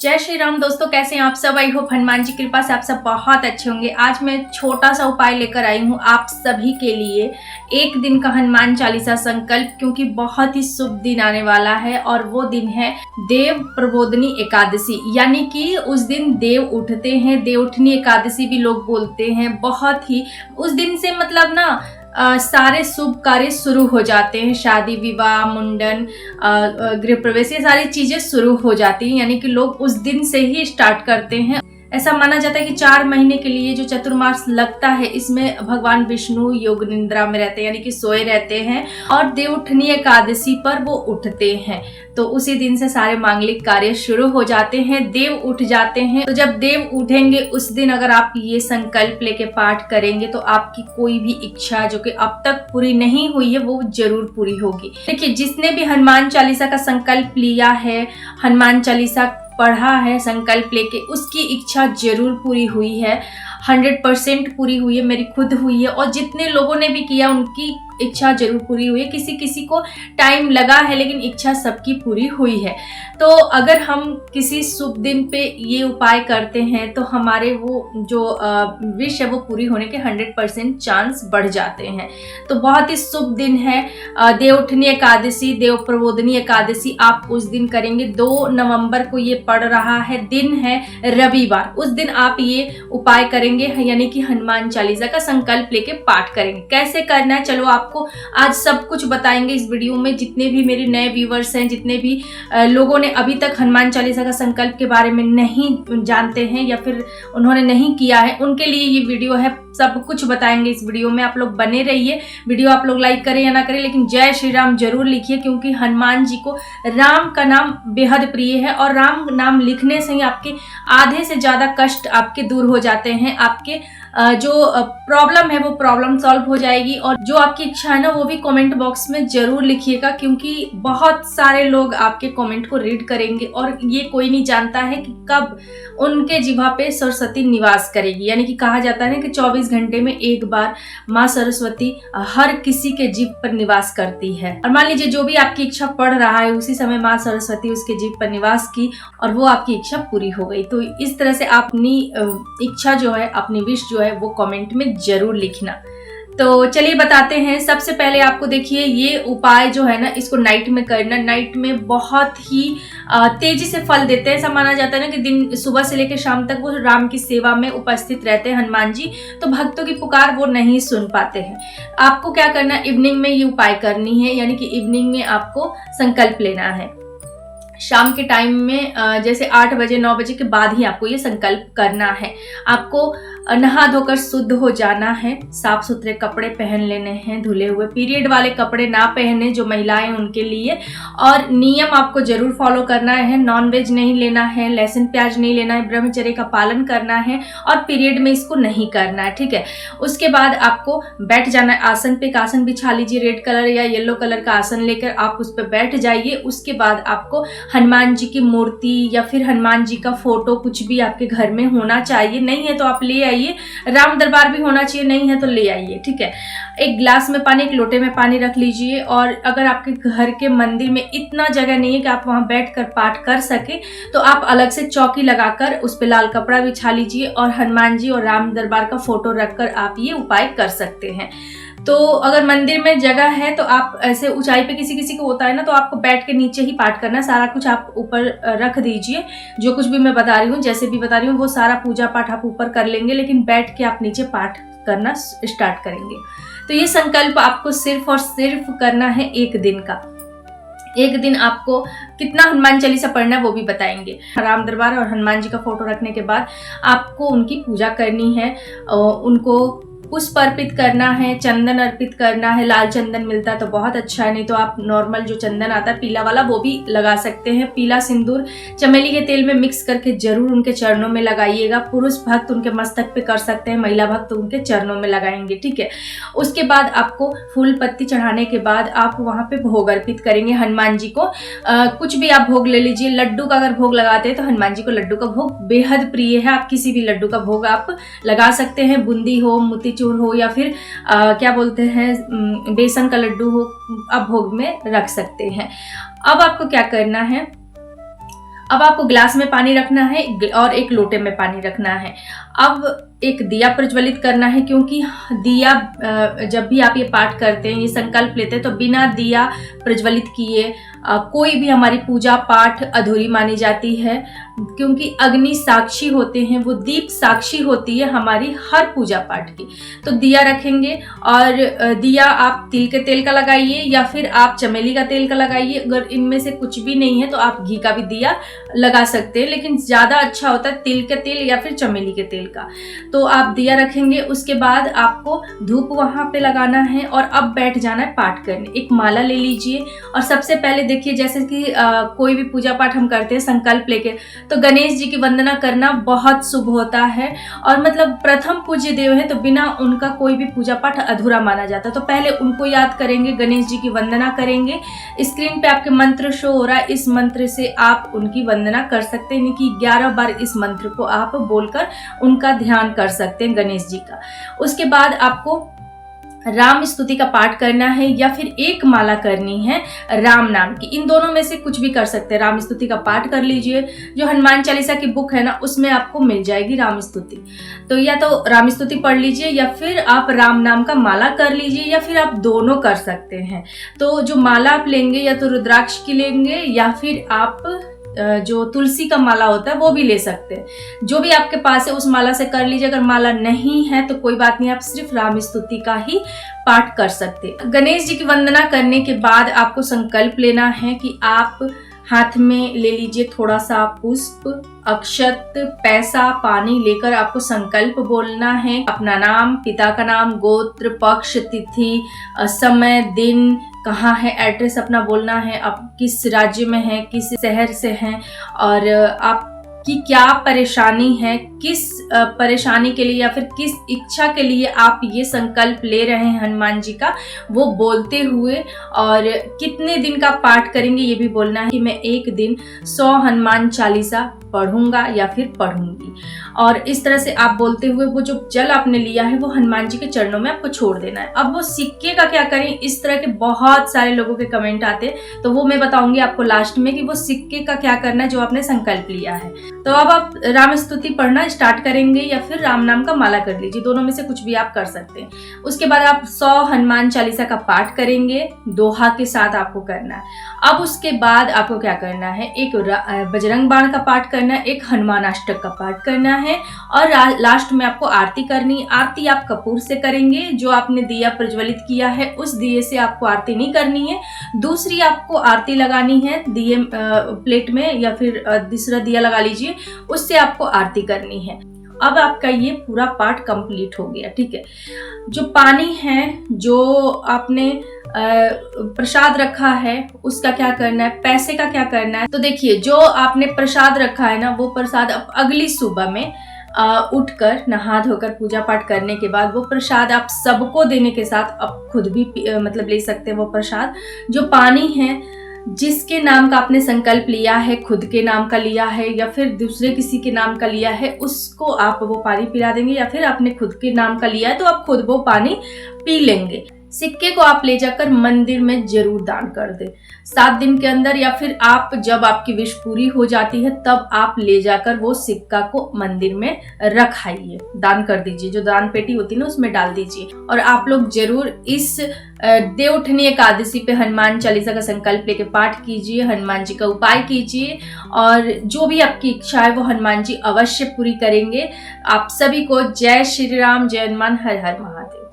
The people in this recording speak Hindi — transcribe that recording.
जय श्री राम दोस्तों, कैसे हैं आप सब। आई होप हनुमान जी की कृपा से आप सब बहुत अच्छे होंगे। आज मैं छोटा सा उपाय लेकर आई हूँ आप सभी के लिए, एक दिन का हनुमान चालीसा संकल्प, क्योंकि बहुत ही शुभ दिन आने वाला है और वो दिन है देव प्रबोधनी एकादशी। यानी कि उस दिन देव उठते हैं, देव उठनी एकादशी भी लोग बोलते हैं। बहुत ही उस दिन से मतलब ना सारे शुभ कार्य शुरू हो जाते हैं। शादी विवाह, मुंडन, गृह प्रवेश, ये सारी चीजें शुरू हो जाती हैं। यानी कि लोग उस दिन से ही स्टार्ट करते हैं। ऐसा माना जाता है कि 4 महीने के लिए जो चतुर्मास लगता है, इसमें भगवान विष्णु योग निद्रा में रहते हैं, यानी कि सोए रहते हैं, और देवउठनी एकादशी पर वो उठते हैं। तो उसी दिन से सारे मांगलिक कार्य शुरू हो जाते हैं, देव उठ जाते हैं। तो जब देव उठेंगे उस दिन अगर आप ये संकल्प लेके पाठ करेंगे तो आपकी कोई भी इच्छा जो कि अब तक पूरी नहीं हुई है वो जरूर पूरी होगी। देखिए, जिसने भी हनुमान चालीसा का संकल्प लिया है, हनुमान चालीसा पढ़ा है संकल्प लेके, उसकी इच्छा जरूर पूरी हुई है, 100% पूरी हुई है। मेरी खुद हुई है, और जितने लोगों ने भी किया उनकी इच्छा जरूर पूरी हुई है। किसी किसी को टाइम लगा है, लेकिन इच्छा सबकी पूरी हुई है। तो अगर हम किसी शुभ दिन पे ये उपाय करते हैं तो हमारे वो जो विश है वो पूरी होने के 100% चांस बढ़ जाते हैं। तो बहुत ही शुभ दिन है देवउठनी एकादशी, देव प्रबोधनी एकादशी। आप उस दिन करेंगे, 2 नवंबर को ये पड़ रहा है, दिन है रविवार। उस दिन आप ये उपाय करेंगे, यानी कि हनुमान चालीसा का संकल्प लेके पाठ करेंगे। कैसे करना है, चलो आपको आज सब कुछ बताएंगे इस वीडियो में। जितने भी मेरे नए व्यूवर्स हैं, जितने भी लोगों ने अभी तक हनुमान चालीसा का संकल्प के बारे में नहीं जानते हैं या फिर उन्होंने नहीं किया है, उनके लिए ये वीडियो है। सब कुछ बताएंगे इस वीडियो में, आप लोग बने रहिए। वीडियो आप लोग लाइक करें या ना करें, लेकिन जय श्री राम जरूर लिखिए, क्योंकि हनुमान जी को राम का नाम बेहद प्रिय है, और राम नाम लिखने से ही आपके आधे से ज्यादा कष्ट आपके दूर हो जाते हैं। आपके जो प्रॉब्लम है वो प्रॉब्लम सॉल्व हो जाएगी, और जो आपकी इच्छा है ना वो भी कमेंट बॉक्स में जरूर लिखिएगा, क्योंकि बहुत सारे लोग आपके कमेंट को रीड करेंगे, और ये कोई नहीं जानता है कि कब उनके जिह्वा पे सरस्वती निवास करेगी। यानी कि कहा जाता है कि 24 घंटे में एक बार माँ सरस्वती हर किसी के जीभ पर निवास करती है। और मान लीजिए जो भी आपकी इच्छा पड़ रहा है, उसी समय माँ सरस्वती उसके जीभ पर निवास की और वो आपकी इच्छा पूरी हो गई। तो इस तरह से अपनी इच्छा जो है, अपनी विश जो है, वो कमेंट में जरूर लिखना। तो चलिए बताते हैं। सबसे पहले आपको देखिए, ये उपाय जो है ना, इसको नाइट में करना। नाइट में बहुत ही तेजी से फल देते हैं। ऐसा माना जाता है ना कि दिन सुबह से लेकर शाम तक वो राम की सेवा में उपस्थित रहते हैं हनुमान जी, तो भक्तों की पुकार वो नहीं सुन पाते हैं। आपको क्या करना है, इवनिंग में ये उपाय करनी है, यानी कि इवनिंग में आपको संकल्प लेना है। शाम के टाइम में जैसे 8 बजे 9 बजे के बाद ही आपको ये संकल्प करना है। आपको नहा धोकर शुद्ध हो जाना है, साफ सुथरे कपड़े पहन लेने हैं, धुले हुए। पीरियड वाले कपड़े ना पहने जो महिलाएं उनके लिए। और नियम आपको जरूर फॉलो करना है, नॉनवेज नहीं लेना है, लहसुन प्याज नहीं लेना है, ब्रह्मचर्य का पालन करना है, और पीरियड में इसको नहीं करना है, ठीक है। उसके बाद आपको बैठ जाना है आसन पे। एक आसन बिछा लीजिए, रेड कलर या येलो कलर का आसन लेकर आप उस पर बैठ जाइए। उसके बाद आपको हनुमान जी की मूर्ति या फिर हनुमान जी का फोटो कुछ भी आपके घर में होना चाहिए। नहीं है तो आप ले आइए। राम दरबार भी होना चाहिए, नहीं है तो ले आइए, ठीक है। एक गिलास में पानी, एक लोटे में पानी रख लीजिए। और अगर आपके घर के मंदिर में इतना जगह नहीं है कि आप वहां बैठकर पाठ कर सके, तो आप अलग से चौकी लगाकर उस पे लाल कपड़ा बिछा लीजिए और हनुमान जी और राम दरबार का फोटो रखकर आप ये उपाय कर सकते हैं। तो अगर मंदिर में जगह है तो आप ऐसे ऊंचाई पे, किसी किसी को होता है ना, तो आपको बैठ के नीचे ही पाठ करना। सारा कुछ आप ऊपर रख दीजिए। जो कुछ भी मैं बता रही हूँ, जैसे भी बता रही हूँ, वो सारा पूजा पाठ आप ऊपर कर लेंगे, लेकिन बैठ के आप नीचे पाठ करना स्टार्ट करेंगे। तो ये संकल्प आपको सिर्फ और सिर्फ करना है एक दिन का। एक दिन आपको कितना हनुमान चालीसा पढ़ना है वो भी बताएंगे। राम दरबार और हनुमान जी का फोटो रखने के बाद आपको उनकी पूजा करनी है, उनको पुष्प अर्पित करना है, चंदन अर्पित करना है। लाल चंदन मिलता है तो बहुत अच्छा है, नहीं तो आप नॉर्मल जो चंदन आता है पीला वाला, वो भी लगा सकते हैं। पीला सिंदूर चमेली के तेल में मिक्स करके जरूर उनके चरणों में लगाइएगा। पुरुष भक्त उनके मस्तक पे कर सकते हैं, महिला भक्त उनके चरणों में लगाएंगे, ठीक है। उसके बाद आपको फूल पत्ती चढ़ाने के बाद आप वहां पे भोग अर्पित करेंगे हनुमान जी को। कुछ भी आप भोग ले लीजिए। लड्डू का अगर भोग लगाते हैं तो हनुमान जी को लड्डू का भोग बेहद प्रिय है। आप किसी भी लड्डू का भोग आप लगा सकते हैं। बूंदी हो, मोती चूर हो, या फिर क्या बोलते हैं, बेसन का लड्डू हो, आप भोग में रख सकते हैं। अब आपको क्या करना है, अब आपको ग्लास में पानी रखना है और एक लोटे में पानी रखना है। अब एक दिया प्रज्वलित करना है, क्योंकि दिया जब भी आप ये पाठ करते हैं, ये संकल्प लेते हैं, तो बिना दिया प्रज्वलित किए कोई भी हमारी पूजा पाठ अधूरी मानी जाती है, क्योंकि अग्नि साक्षी होते हैं, वो दीप साक्षी होती है हमारी हर पूजा पाठ की। तो दिया रखेंगे और दिया आप तिल के तेल का लगाइए या फिर आप चमेली का तेल का लगाइए। अगर इनमें से कुछ भी नहीं है तो आप घी का भी दिया लगा सकते हैं, लेकिन ज़्यादा अच्छा होता है तिल के तेल या फिर चमेली के तेल का। तो आप दिया रखेंगे, उसके बाद आपको धूप वहाँ पे लगाना है और अब बैठ जाना है पाठ करने। एक माला ले लीजिए और सबसे पहले देखिए, जैसे कि कोई भी पूजा पाठ हम करते हैं संकल्प लेके, तो गणेश जी की वंदना करना बहुत शुभ होता है और मतलब प्रथम पूज्य देव है, तो बिना उनका कोई भी पूजा पाठ अधूरा माना जाता है। तो पहले उनको याद करेंगे, गणेश जी की वंदना करेंगे। स्क्रीन पे आपके मंत्र शो हो रहा है, इस मंत्र से आप उनकी वंदना कर सकते हैं, कि 11 बार इस मंत्र को आप बोलकर उनका ध्यान कर सकते हैं गणेश जी का। उसके बाद आपको राम स्तुति का पाठ करना है या फिर एक माला करनी है राम नाम की। इन दोनों में से कुछ भी कर सकते हैं। राम स्तुति का पाठ कर लीजिए, जो हनुमान चालीसा की बुक है ना, उसमें आपको मिल जाएगी राम स्तुति। तो या तो राम स्तुति पढ़ लीजिए या फिर आप राम नाम का माला कर लीजिए, या फिर आप दोनों कर सकते हैं। तो जो माला आप लेंगे या तो रुद्राक्ष की लेंगे या फिर आप जो तुलसी का माला होता है वो भी ले सकते हैं। जो भी आपके पास है उस माला से कर लीजिए। अगर माला नहीं है तो कोई बात नहीं, आप सिर्फ राम स्तुति का ही पाठ कर सकते हैं। गणेश जी की वंदना करने के बाद आपको संकल्प लेना है कि आप हाथ में ले लीजिए थोड़ा सा पुष्प, अक्षत, पैसा, पानी लेकर आपको संकल्प बोलना है। अपना नाम, पिता का नाम, गोत्र, पक्ष, तिथि, समय, दिन, कहाँ है, एड्रेस अपना बोलना है, आप किस राज्य में हैं, किस शहर से हैं और आप कि क्या परेशानी है, किस परेशानी के लिए या फिर किस इच्छा के लिए आप ये संकल्प ले रहे हैं हनुमान जी का, वो बोलते हुए, और कितने दिन का पाठ करेंगे ये भी बोलना है कि मैं एक दिन 100 हनुमान चालीसा पढ़ूंगा या फिर पढ़ूंगी। और इस तरह से आप बोलते हुए वो जो जल आपने लिया है वो हनुमान जी के चरणों में आपको छोड़ देना है। अब वो सिक्के का क्या करें, इस तरह के बहुत सारे लोगों के कमेंट आते हैं, तो वो मैं बताऊंगी आपको लास्ट में कि वो सिक्के का क्या करना है जो आपने संकल्प लिया है। तो अब आप राम स्तुति पढ़ना स्टार्ट करेंगे या फिर राम नाम का माला कर लीजिए, दोनों में से कुछ भी आप कर सकते हैं। उसके बाद आप 100 हनुमान चालीसा का पाठ करेंगे, दोहा के साथ आपको करना है। अब उसके बाद आपको क्या करना है, एक बजरंग बाण का पाठ करना है, एक हनुमान अष्टक का पाठ करना है और लास्ट में आपको आरती करनी। आरती आप कपूर से करेंगे, जो आपने दिया प्रज्वलित किया है उस दिए से आपको आरती नहीं करनी है। दूसरी आपको आरती लगानी है दिए प्लेट में या फिर दूसरा दिया लगा लीजिए, उससे आपको आरती करनी है। अब आपका ये पूरा पाठ कंप्लीट हो गया। ठीक है, जो पानी है, जो आपने प्रसाद रखा है उसका क्या करना है, पैसे का क्या करना है। तो देखिए, जो आपने प्रसाद रखा है ना, वो प्रसाद अब अगली सुबह में उठकर नहा धोकर पूजा पाठ करने के बाद वो प्रसाद आप सबको देने के साथ आप खुद भी मतलब ले सकते हैं वो प्रसाद। जो पानी है, जिसके नाम का आपने संकल्प लिया है, खुद के नाम का लिया है या फिर दूसरे किसी के नाम का लिया है, उसको आप वो पानी पिला देंगे, या फिर आपने खुद के नाम का लिया है तो आप खुद वो पानी पी लेंगे। सिक्के को आप ले जाकर मंदिर में जरूर दान कर दें 7 दिन के अंदर, या फिर आप जब आपकी विश पूरी हो जाती है तब आप ले जाकर वो सिक्का को मंदिर में रखाइए, दान कर दीजिए। जो दान पेटी होती है ना उसमें डाल दीजिए। और आप लोग जरूर इस देवउठनी एकादशी पे हनुमान चालीसा का संकल्प लेके पाठ कीजिए, हनुमान जी का उपाय कीजिए और जो भी आपकी इच्छा है वो हनुमान जी अवश्य पूरी करेंगे। आप सभी को जय श्री राम, जय हनुमान, हर हर महादेव।